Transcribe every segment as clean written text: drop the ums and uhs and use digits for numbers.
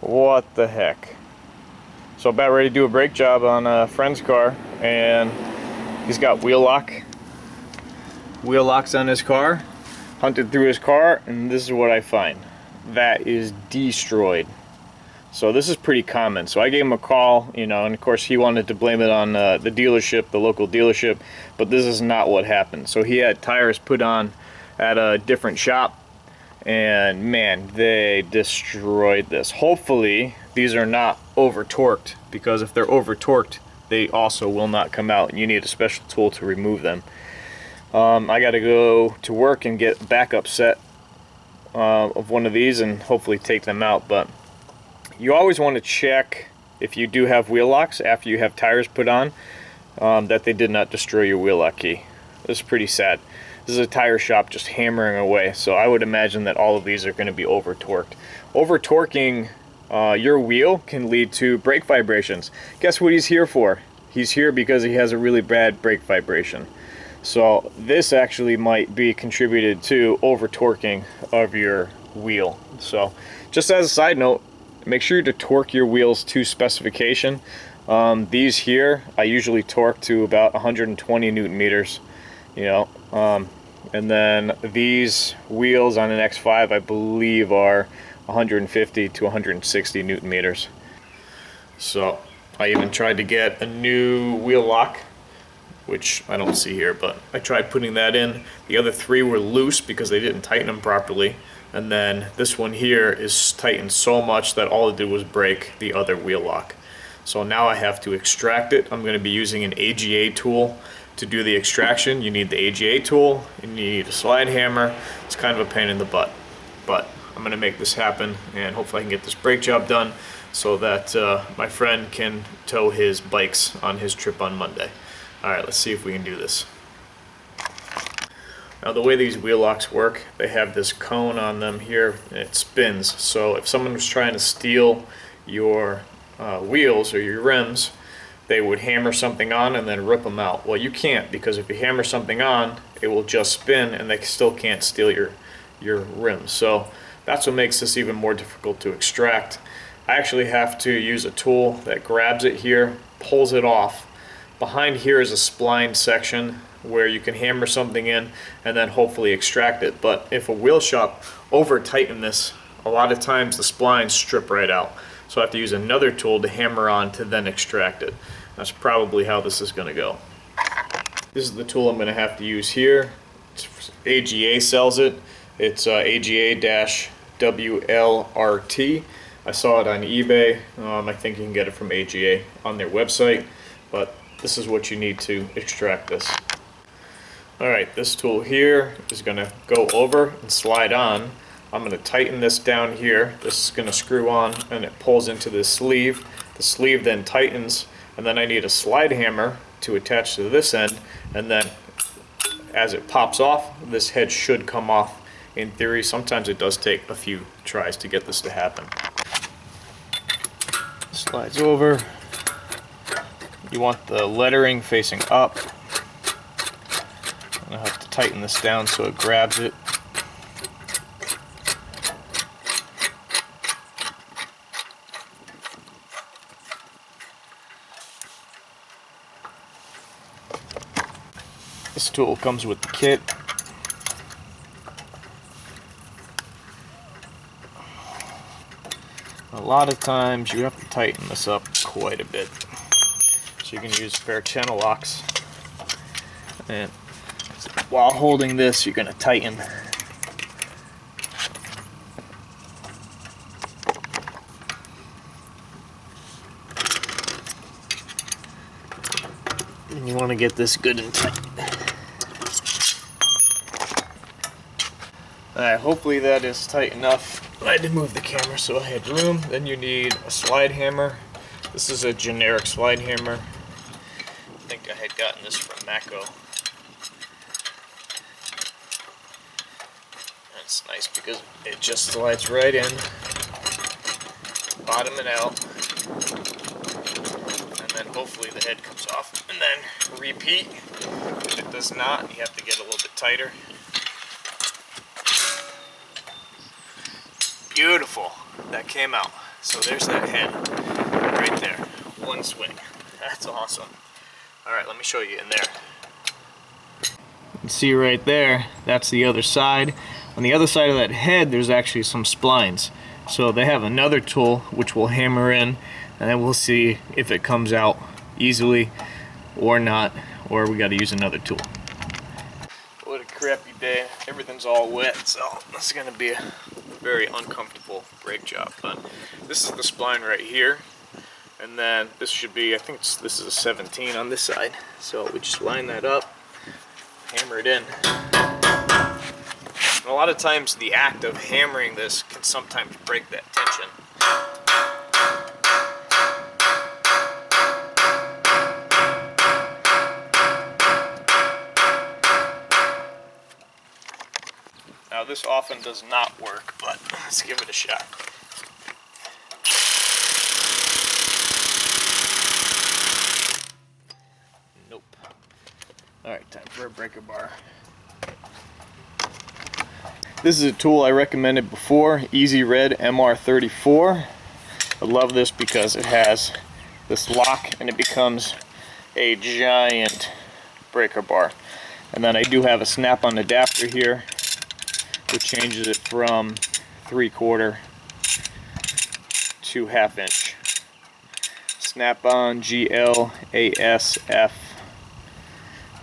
What the heck? So about ready to do a brake job on a friend's car, and he's got wheel locks on his car. Hunted through his car, and this is what I find. That is destroyed. So this is pretty common. So I gave him a call, and of course he wanted to blame it on the dealership, the local dealership, but this is not what happened. So he had tires put on at a different shop, and man, they destroyed this. Hopefully these are not over torqued, because if they're over torqued, they also will not come out, and you need a special tool to remove them. I got to go to work and get a backup set of one of these and hopefully take them out. But you always want to check, if you do have wheel locks after you have tires put on, that they did not destroy your wheel lock key. This is pretty sad. This is a tire shop just hammering away, so I would imagine that all of these are going to be over torqued. Over torquing your wheel can lead to brake vibrations. Guess what he's here for? He's here because he has a really bad brake vibration. So this actually might be contributed to over torquing of your wheel. So just as a side note, make sure to torque your wheels to specification. These here I usually torque to about 120 Newton meters, and then these wheels on an X5 I believe are 150 to 160 Newton meters. So I even tried to get a new wheel lock, which I don't see here, but I tried putting that in. The other three were loose because they didn't tighten them properly. And then this one here is tightened so much that all it did was break the other wheel lock. So now I have to extract it. I'm going to be using an AGA tool to do the extraction. You need the AGA tool, and you need a slide hammer. It's kind of a pain in the butt, but I'm going to make this happen, and hopefully I can get this brake job done so that my friend can tow his bikes on his trip on Monday. Alright, let's see if we can do this. Now the way these wheel locks work, they have this cone on them here and it spins. So if someone was trying to steal your wheels or your rims, they would hammer something on and then rip them out. Well, you can't, because if you hammer something on, it will just spin and they still can't steal your rims. So that's what makes this even more difficult to extract. I actually have to use a tool that grabs it here, pulls it off. Behind here is a spline section where you can hammer something in and then hopefully extract it. But if a wheel shop over tighten this, a lot of times the splines strip right out. So I have to use another tool to hammer on to then extract it. That's probably how this is going to go. This is the tool I'm going to have to use here. AGA sells it. It's AGA-WLRT. I saw it on eBay. I think you can get it from AGA on their website. But this is what you need to extract this. Alright, this tool here is going to go over and slide on. I'm going to tighten this down here. This is going to screw on and it pulls into this sleeve. The sleeve then tightens, and then I need a slide hammer to attach to this end, and then as it pops off, this head should come off. In theory, sometimes it does take a few tries to get this to happen. Slides over. You want the lettering facing up. I'll have to tighten this down so it grabs it. This tool comes with the kit. A lot of times you have to tighten this up quite a bit. So you can use a pair of channel locks, and while holding this you're going to tighten. And you want to get this good and tight. Alright, hopefully that is tight enough. I did move the camera so I had room. Then you need a slide hammer. This is a generic slide hammer. I think I had gotten this from Mako. That's nice because it just slides right in, bottom and out, and then hopefully the head comes off, and then repeat. If it does not, you have to get a little bit tighter. Beautiful. That came out. So there's that head right there. One swing. That's awesome. Alright, let me show you in there. You can see right there, that's the other side. On the other side of that head, there's actually some splines. So they have another tool which we'll hammer in, and then we'll see if it comes out easily or not, or we got to use another tool. What a crappy day. Everything's all wet, so this is going to be a very uncomfortable brake job. But this is the spline right here, and then this should be, I think this is a 17 on this side. So we just line that up, hammer it in. And a lot of times the act of hammering this can sometimes break that tension. Now this often does not work, but let's give it a shot. Nope. Alright, time for a breaker bar. This is a tool I recommended before, Easy Red MR34. I love this because it has this lock and it becomes a giant breaker bar. And then I do have a snap-on adapter here, which changes it from 3/4 to 1/2 inch. Snap-on GLASF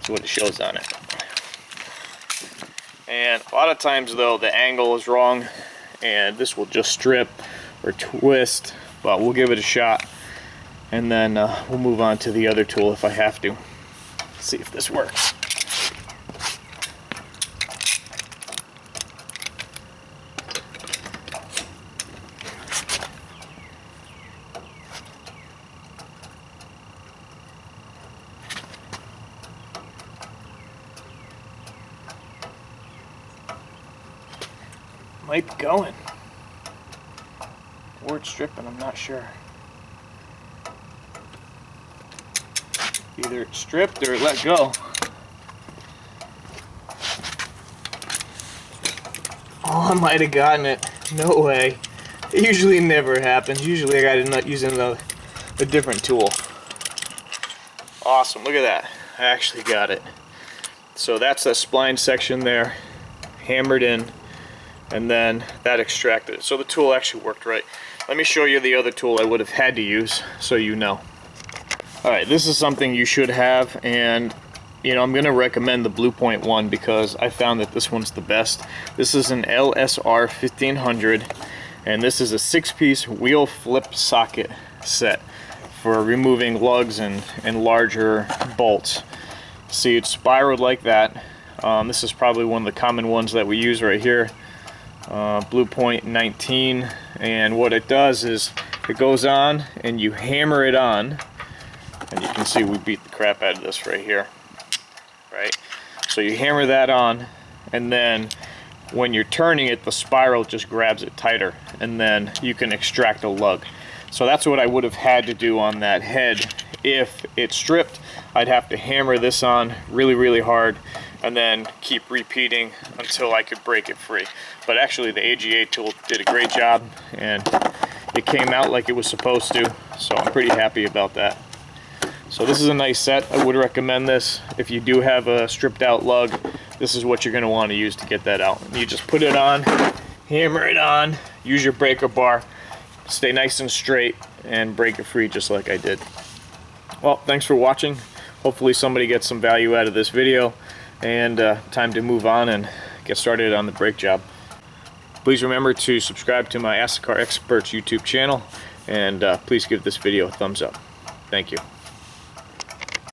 is what it shows on it. And a lot of times though the angle is wrong and this will just strip or twist, but we'll give it a shot and then we'll move on to the other tool if I have to. Let's see if this works. Might be going. Or it's stripping, I'm not sure. Either it's stripped or it let go. Oh, I might have gotten it. No way. It usually never happens. Usually I got to not using a different tool. Awesome, look at that. I actually got it. So that's the spline section there, hammered in. And then that extracted it. So the tool actually worked right. Let me show you the other tool I would have had to use so you know. Alright, this is something you should have, and you know, I'm going to recommend the Blue Point one because I found that this one's the best. This is an LSR 1500, and this is a 6-piece wheel flip socket set for removing lugs and larger bolts. See, it's spiraled like that. This is probably one of the common ones that we use right here. Blue Point 19, and what it does is it goes on and you hammer it on, and you can see we beat the crap out of this right here, right? So you hammer that on, and then when you're turning it, the spiral just grabs it tighter, and then you can extract a lug. So that's what I would have had to do on that head. If it's stripped, I'd have to hammer this on really hard and then keep repeating until I could break it free. But actually the AGA tool did a great job and it came out like it was supposed to, so I'm pretty happy about that. So this is a nice set. I would recommend this. If you do have a stripped out lug, this is what you're gonna want to use to get that out. You just put it on, hammer it on, use your breaker bar, stay nice and straight, and break it free just like I did. Well, thanks for watching. Hopefully somebody gets some value out of this video, and time to move on and get started on the brake job. Please remember to subscribe to my Ask the Car Experts YouTube channel, and please give this video a thumbs up. Thank you.